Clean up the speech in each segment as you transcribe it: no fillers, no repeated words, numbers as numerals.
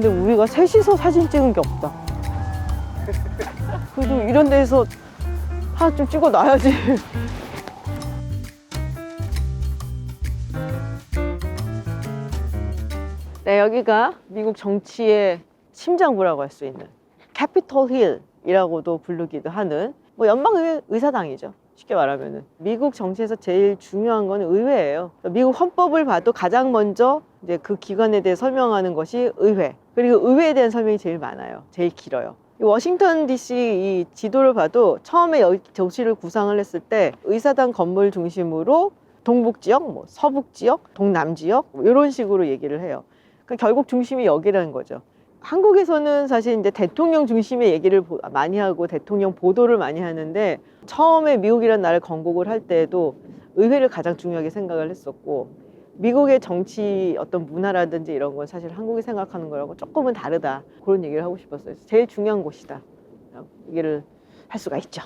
근데 우리가 셋이서 사진 찍은 게 없다. 그래도 이런 데서 하나 좀 찍어 놔야지. 네, 여기가 미국 정치의 심장부라고 할 수 있는 캐피톨 힐이라고도 부르기도 하는 뭐 연방 의사당이죠. 쉽게 말하면은 미국 정치에서 제일 중요한 건 의회예요. 미국 헌법을 봐도 가장 먼저 이제 그 기관에 대해 설명하는 것이 의회. 그리고 의회에 대한 설명이 제일 많아요. 제일 길어요. 이 워싱턴 DC 이 지도를 봐도 처음에 여기 도시를 구상을 했을 때 의사당 건물 중심으로 동북 지역, 뭐 서북 지역, 동남 지역 뭐 이런 식으로 얘기를 해요. 그러니까 결국 중심이 여기라는 거죠. 한국에서는 사실 이제 대통령 중심의 얘기를 많이 하고 대통령 보도를 많이 하는데 처음에 미국이라는 나라를 건국을 할 때에도 의회를 가장 중요하게 생각을 했었고 미국의 정치 어떤 문화라든지 이런 건 사실 한국이 생각하는 거라고 조금은 다르다 그런 얘기를 하고 싶었어요. 제일 중요한 곳이다 얘기를 할 수가 있죠.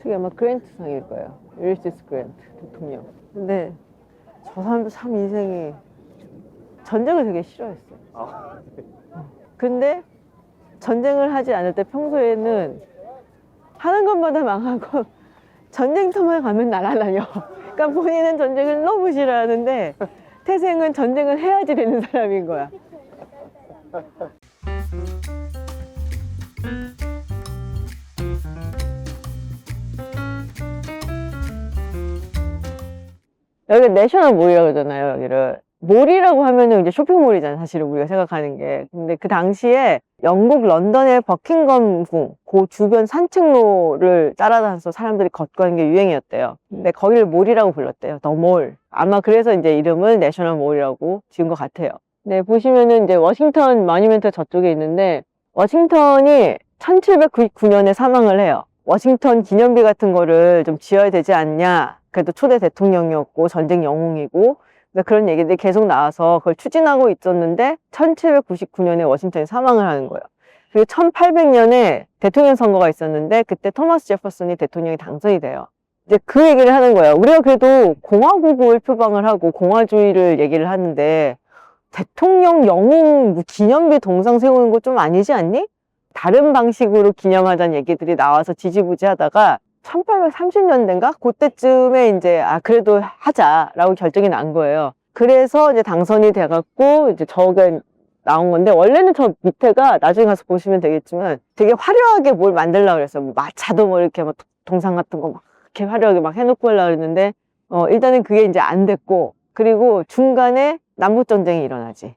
저게 아마 그랜트상일 거예요. 율리시스 그랜트 대통령. 근데 저 사람도 참 인생이 전쟁을 되게 싫어했어요. 근데 전쟁을 하지 않을 때 평소에는 하는 것마다 망하고 전쟁터만 가면 날아다녀. 그러니까 본인은 전쟁을 너무 싫어하는데 태생은 전쟁을 해야지 되는 사람인 거야. 여기가 내셔널 몰이라고 그러잖아요. 여기를 몰이라고 하면은 이제 쇼핑몰이잖아요. 사실은 우리가 생각하는 게. 근데 그 당시에 영국 런던의 버킹엄궁 그 주변 산책로를 따라다녀서 사람들이 걷고 하는 게 유행이었대요. 근데 거기를 몰이라고 불렀대요. 더 몰. 아마 그래서 이제 이름을 내셔널 몰이라고 지은 것 같아요. 네, 보시면은 이제 워싱턴 모뉴먼트 저쪽에 있는데 워싱턴이 1799년에 사망을 해요. 워싱턴 기념비 같은 거를 좀 지어야 되지 않냐. 그래도 초대 대통령이었고 전쟁 영웅이고 그런 얘기들이 계속 나와서 그걸 추진하고 있었는데 1799년에 워싱턴이 사망을 하는 거예요. 그리고 1800년에 대통령 선거가 있었는데 그때 토마스 제퍼슨이 대통령이 당선이 돼요. 이제 그 얘기를 하는 거예요. 우리가 그래도 공화국을 표방을 하고 공화주의를 얘기를 하는데 대통령 영웅 기념비 동상 세우는 거 좀 아니지 않니? 다른 방식으로 기념하자는 얘기들이 나와서 지지부지하다가 1830년대인가? 그때쯤에 이제, 그래도 하자라고 결정이 난 거예요. 그래서 이제 당선이 돼갖고, 이제 저게 나온 건데, 원래는 저 밑에가 나중에 가서 보시면 되겠지만 되게 화려하게 뭘 만들려고 그랬어요. 뭐 마차도 뭐 이렇게 막 동상 같은 거 막 이렇게 화려하게 막 해놓고 하려고 그랬는데, 일단은 그게 이제 안 됐고, 그리고 중간에 남북전쟁이 일어나지.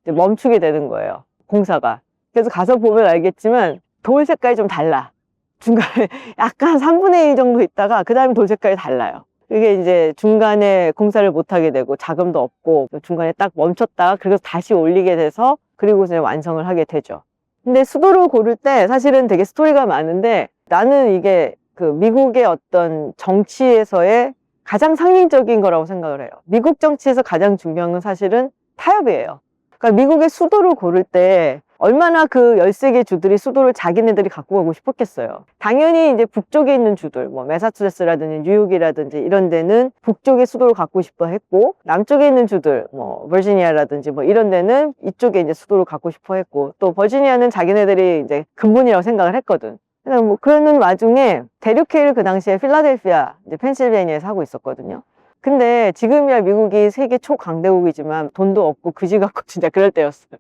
이제 멈추게 되는 거예요. 공사가. 그래서 가서 보면 알겠지만, 돌 색깔이 좀 달라. 중간에 약간 3분의 1 정도 있다가 그 다음에 돌 색깔이 달라요. 이게 이제 중간에 공사를 못하게 되고 자금도 없고 중간에 딱 멈췄다가 그래서 다시 올리게 돼서 그리고 이제 완성을 하게 되죠. 근데 수도를 고를 때 사실은 되게 스토리가 많은데 나는 이게 그 미국의 어떤 정치에서의 가장 상징적인 거라고 생각을 해요. 미국 정치에서 가장 중요한 건 사실은 타협이에요. 그러니까 미국의 수도를 고를 때 얼마나 그 13개 주들이 수도를 자기네들이 갖고 가고 싶었겠어요. 당연히 이제 북쪽에 있는 주들, 뭐 매사추세츠라든지 뉴욕이라든지 이런 데는 북쪽의 수도를 갖고 싶어 했고, 남쪽에 있는 주들, 뭐 버지니아라든지 뭐 이런 데는 이쪽에 이제 수도를 갖고 싶어 했고, 또 버지니아는 자기네들이 이제 근본이라고 생각을 했거든. 그래서 뭐 그러는 와중에 대륙회의를 그 당시에 필라델피아, 이제 펜실베니아에서 하고 있었거든요. 근데 지금이야 미국이 세계 초강대국이지만 돈도 없고 그지 같고 진짜 그럴 때였어요.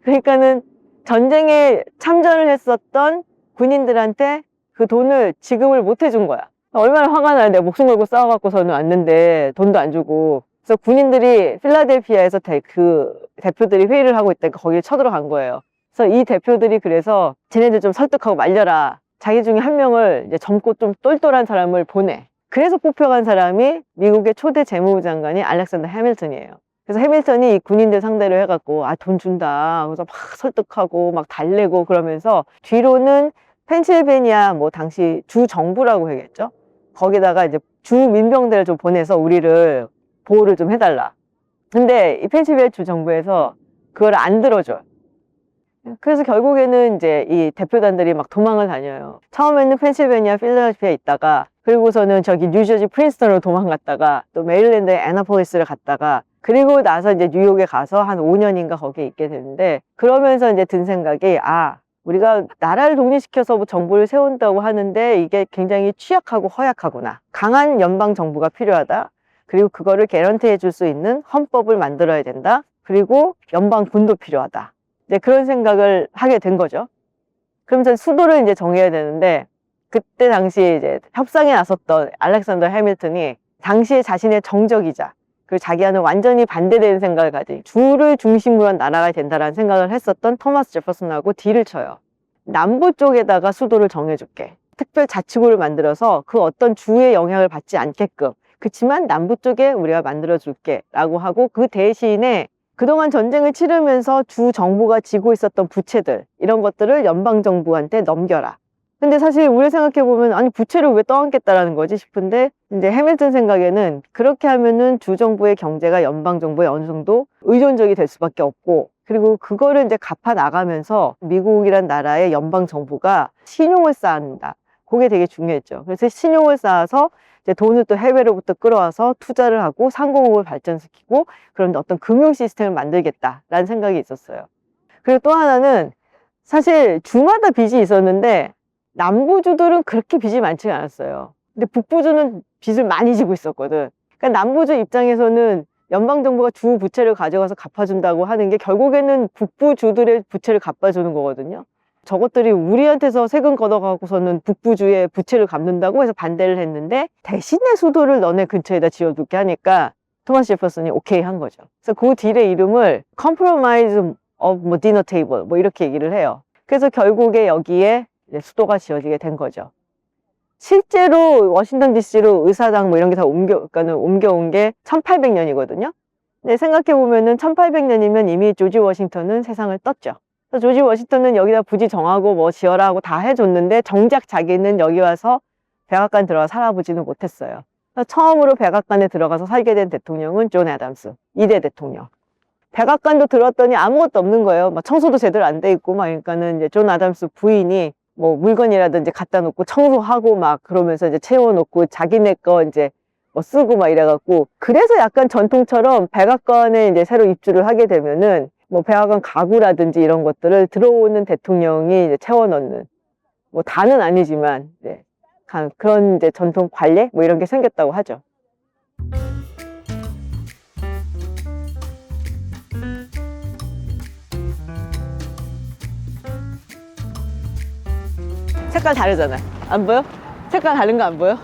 그러니까는 전쟁에 참전을 했었던 군인들한테 그 돈을 지급을 못 해준 거야. 얼마나 화가 나요. 내가 목숨 걸고 싸워갖고서는 왔는데 돈도 안 주고. 그래서 군인들이 필라델피아에서 그 대표들이 회의를 하고 있다가 거기에 쳐들어간 거예요. 그래서 이 대표들이 그래서 쟤네들 좀 설득하고 말려라. 자기 중에 한 명을 이제 젊고 좀 똘똘한 사람을 보내. 그래서 뽑혀간 사람이 미국의 초대 재무부 장관이 알렉산더 해밀턴이에요. 그래서 해밀턴이 이 군인들 상대로 해갖고 돈 준다. 그래서 막 설득하고 막 달래고 그러면서 뒤로는 펜실베니아 뭐 당시 주 정부라고 해야겠죠. 거기다가 이제 주 민병대를 좀 보내서 우리를 보호를 좀 해달라. 근데 이 펜실베니아 주 정부에서 그걸 안 들어줘요. 그래서 결국에는 이제 이 대표단들이 막 도망을 다녀요. 처음에는 펜실베니아, 필라델피아에 있다가, 그리고서는 저기 뉴저지 프린스턴으로 도망갔다가, 또 메릴랜드의 애나폴리스를 갔다가, 그리고 나서 이제 뉴욕에 가서 한 5년인가 거기에 있게 되는데, 그러면서 이제 든 생각이, 우리가 나라를 독립시켜서 뭐 정부를 세운다고 하는데 이게 굉장히 취약하고 허약하구나. 강한 연방 정부가 필요하다. 그리고 그거를 개런티해 줄 수 있는 헌법을 만들어야 된다. 그리고 연방군도 필요하다. 이제 그런 생각을 하게 된 거죠. 그러면서 수도를 이제 정해야 되는데, 그때 당시에 이제 협상에 나섰던 알렉산더 해밀턴이 당시에 자신의 정적이자 그리고 자기와는 완전히 반대되는 생각을 가진 주를 중심으로 한 나라가 된다라는 생각을 했었던 토마스 제퍼슨하고 딜을 쳐요. 남부 쪽에다가 수도를 정해줄게. 특별 자치구를 만들어서 그 어떤 주의 영향을 받지 않게끔. 그치만 남부 쪽에 우리가 만들어줄게 라고 하고, 그 대신에 그동안 전쟁을 치르면서 주 정부가 지고 있었던 부채들, 이런 것들을 연방정부한테 넘겨라. 근데 사실 우리 생각해보면, 아니 부채를 왜 떠안겠다라는 거지 싶은데, 이제 해밀턴 생각에는 그렇게 하면은 주정부의 경제가 연방정부에 어느 정도 의존적이 될 수밖에 없고, 그리고 그거를 이제 갚아 나가면서 미국이란 나라의 연방정부가 신용을 쌓는다. 그게 되게 중요했죠. 그래서 신용을 쌓아서 이제 돈을 또 해외로부터 끌어와서 투자를 하고 상공업을 발전시키고, 그런 어떤 금융 시스템을 만들겠다라는 생각이 있었어요. 그리고 또 하나는, 사실 주마다 빚이 있었는데 남부주들은 그렇게 빚이 많지 않았어요. 근데 북부주는 빚을 많이 지고 있었거든. 그러니까 남부주 입장에서는 연방정부가 주 부채를 가져가서 갚아준다고 하는 게 결국에는 북부주들의 부채를 갚아주는 거거든요. 저것들이 우리한테서 세금 걷어가고서는 북부주의 부채를 갚는다고 해서 반대를 했는데, 대신에 수도를 너네 근처에다 지어둘게 하니까 토마스 제퍼슨이 오케이 한 거죠. 그래서 그 딜의 이름을 Compromise of 뭐 Dinner Table 뭐 이렇게 얘기를 해요. 그래서 결국에 여기에 수도가 지어지게 된 거죠. 실제로 워싱턴 DC로 의사당 뭐 이런 게 다 옮겨온 게 1800년이거든요. 근데 생각해보면은 1800년이면 이미 조지 워싱턴은 세상을 떴죠. 그래서 조지 워싱턴은 여기다 부지 정하고 뭐 지어라 하고 다 해줬는데, 정작 자기는 여기 와서 백악관 들어가 살아보지는 못했어요. 그래서 처음으로 백악관에 들어가서 살게 된 대통령은 존 애덤스, 2대 대통령. 백악관도 들었더니 아무것도 없는 거예요. 막 청소도 제대로 안 돼 있고, 막, 그러니까는 이제 존 애덤스 부인이 뭐 물건이라든지 갖다 놓고 청소하고 막 그러면서 이제 채워놓고 자기네 거 이제 뭐 쓰고 막 이래갖고, 그래서 약간 전통처럼 백악관에 이제 새로 입주를 하게 되면은 뭐 백악관 가구라든지 이런 것들을 들어오는 대통령이 이제 채워넣는, 뭐 다는 아니지만 네, 그런 이제 전통 관례 뭐 이런 게 생겼다고 하죠. 색깔 다르잖아요. 안 보여? 색깔 다른 거 안 보여?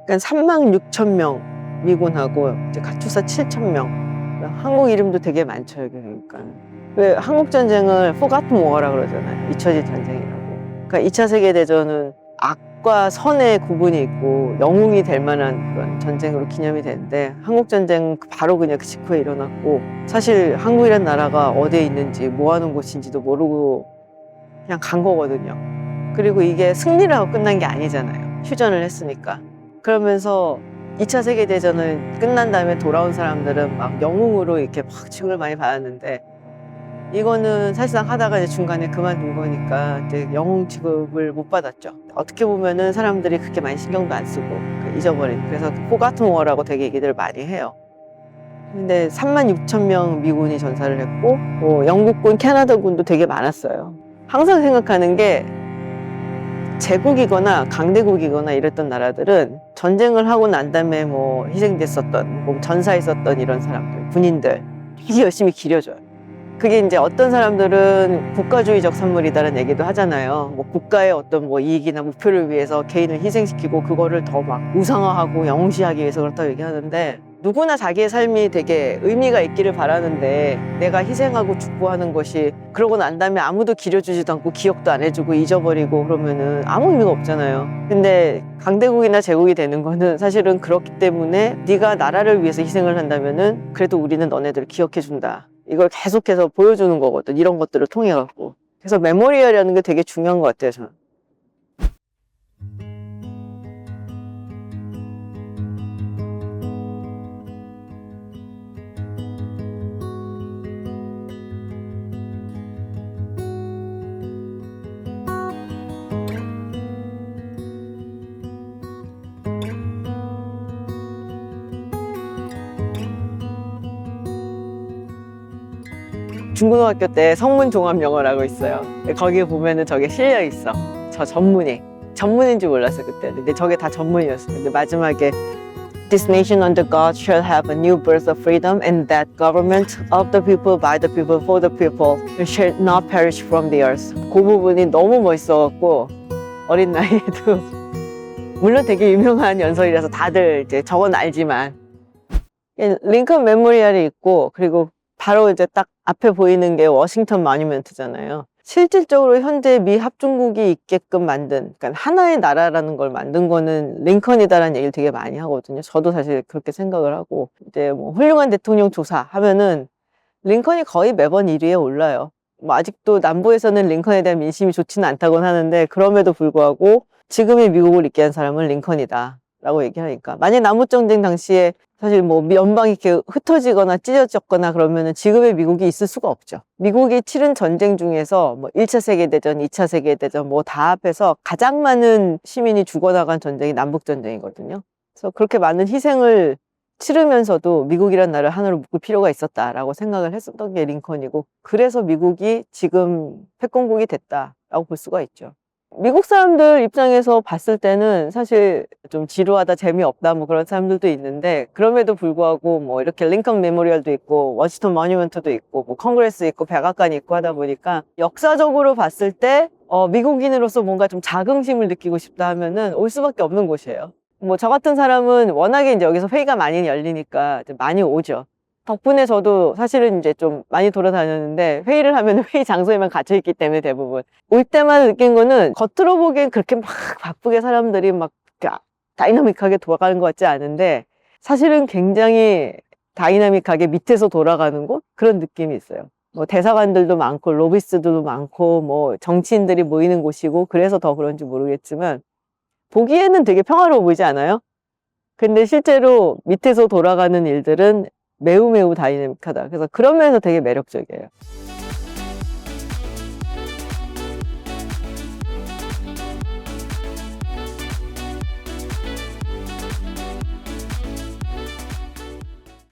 그러니까 36,000명 미군하고 이제 가투사 7,000명. 한국 이름도 되게 많죠, 여기. 그러니까 왜 한국 전쟁을 Forgotten War라 그러잖아요. 잊혀진 전쟁이라고. 그러니까 2차 세계 대전은 악과 선의 구분이 있고 영웅이 될 만한 그런 전쟁으로 기념이 되는데, 한국 전쟁 바로 그냥 그 직후에 일어났고, 사실 한국이란 나라가 어디에 있는지 뭐 하는 곳인지도 모르고 그냥 간 거거든요. 그리고 이게 승리를 하고 끝난 게 아니잖아요. 휴전을 했으니까. 그러면서 2차 세계대전을 끝난 다음에 돌아온 사람들은 막 영웅으로 이렇게 막 취급을 많이 받았는데, 이거는 사실상 하다가 이제 중간에 그만둔 거니까 이제 영웅 취급을 못 받았죠. 어떻게 보면은 사람들이 그렇게 많이 신경도 안 쓰고 잊어버린. 그래서 Forgotten War라고 되게 얘기들을 많이 해요. 근데 36,000명 미군이 전사를 했고, 뭐 영국군, 캐나다군도 되게 많았어요. 항상 생각하는 게, 제국이거나 강대국이거나 이랬던 나라들은 전쟁을 하고 난 다음에 뭐 희생됐었던, 뭐 전사했었던 이런 사람들, 군인들 되게 열심히 기려줘요. 그게 이제 어떤 사람들은 국가주의적 산물이다라는 얘기도 하잖아요. 뭐 국가의 어떤 뭐 이익이나 목표를 위해서 개인을 희생시키고 그거를 더 막 우상화하고 영웅시하기 위해서 그렇다고 얘기하는데, 누구나 자기의 삶이 되게 의미가 있기를 바라는데 내가 희생하고 죽고 하는 것이 그러고 난 다음에 아무도 기려주지도 않고 기억도 안 해주고 잊어버리고 그러면은 아무 의미가 없잖아요. 근데 강대국이나 제국이 되는 거는 사실은 그렇기 때문에 네가 나라를 위해서 희생을 한다면은 그래도 우리는 너네들을 기억해준다. 이걸 계속해서 보여주는 거거든. 이런 것들을 통해 갖고. 그래서 메모리얼이라는 게 되게 중요한 것 같아요, 저는. 중고등학교 때 성문종합영어라고 있어요. 거기에 보면은 저게 실려 있어. 저 전문인 줄 몰랐어요 그때. 근데 저게 다 전문이었어요. 근데 마지막에 This nation under God shall have a new birth of freedom, and that government of the people, by the people, for the people, shall not perish from the earth. 그 부분이 너무 멋있어갖고 어린 나이에도 물론 되게 유명한 연설이라서 다들 이제 저건 알지만 링컨 메모리얼이 있고 그리고 바로 이제 딱 앞에 보이는 게 워싱턴 모뉴먼트잖아요. 실질적으로 현재 미 합중국이 있게끔 만든, 그러니까 하나의 나라라는 걸 만든 거는 링컨이다라는 얘기를 되게 많이 하거든요. 저도 사실 그렇게 생각을 하고, 이제 뭐 훌륭한 대통령 조사 하면은 링컨이 거의 매번 1위에 올라요. 뭐 아직도 남부에서는 링컨에 대한 민심이 좋지는 않다고는 하는데, 그럼에도 불구하고 지금의 미국을 있게 한 사람은 링컨이다 라고 얘기하니까, 만약 남북전쟁 당시에 사실 뭐 연방이 이렇게 흩어지거나 찢어졌거나 그러면은 지금의 미국이 있을 수가 없죠. 미국이 치른 전쟁 중에서 뭐 1차 세계대전, 2차 세계대전 뭐 다 합해서 가장 많은 시민이 죽어나간 전쟁이 남북전쟁이거든요. 그래서 그렇게 많은 희생을 치르면서도 미국이란 나라를 하나로 묶을 필요가 있었다라고 생각을 했었던 게 링컨이고, 그래서 미국이 지금 패권국이 됐다라고 볼 수가 있죠. 미국 사람들 입장에서 봤을 때는 사실 좀 지루하다, 재미없다 뭐 그런 사람들도 있는데, 그럼에도 불구하고 뭐 이렇게 링컨 메모리얼도 있고 워싱턴 모뉴먼트도 있고 뭐 컨그레스 있고 백악관이 있고 하다 보니까 역사적으로 봤을 때 미국인으로서 뭔가 좀 자긍심을 느끼고 싶다 하면은 올 수밖에 없는 곳이에요. 뭐 저 같은 사람은 워낙에 이제 여기서 회의가 많이 열리니까 이제 많이 오죠. 덕분에 저도 사실은 이제 좀 많이 돌아다녔는데, 회의를 하면 회의 장소에만 갇혀 있기 때문에 대부분 올 때마다 느낀 거는 겉으로 보기엔 그렇게 막 바쁘게 사람들이 막 다이나믹하게 돌아가는 것 같지 않은데 사실은 굉장히 다이나믹하게 밑에서 돌아가는 곳, 그런 느낌이 있어요. 뭐 대사관들도 많고 로비스트들도 많고 뭐 정치인들이 모이는 곳이고, 그래서 더 그런지 모르겠지만 보기에는 되게 평화로워 보이지 않아요? 근데 실제로 밑에서 돌아가는 일들은 매우 다이내믹하다. 그래서 그런 면에서 되게 매력적이에요.